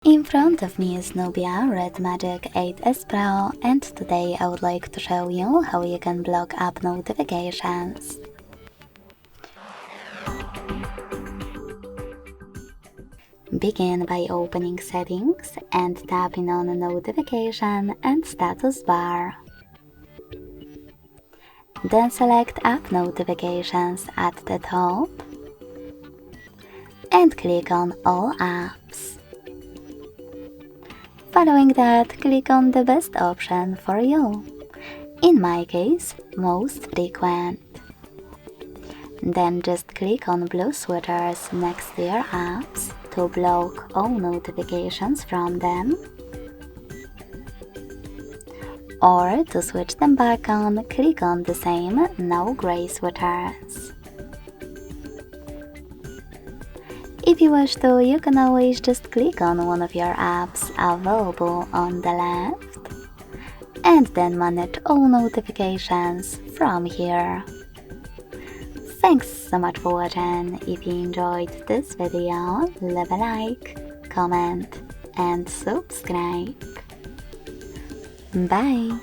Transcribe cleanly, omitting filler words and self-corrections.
In front of me is NUBIA Red Magic 8S Pro, and today I would like to show you how you can block app notifications. Begin by opening Settings and tapping on Notification and Status bar. Then select App Notifications at the top and click on All Apps. Following that, click on the best option for you. In my case, Most Frequent. Then just click on blue switchers next to your apps to block all notifications from them. Or to switch them back on, click on the same no gray switchers. If you wish to, you can always just click on one of your apps available on the left and then manage all notifications from here. Thanks so much for watching. If you enjoyed this video, leave a like, comment and subscribe. Bye!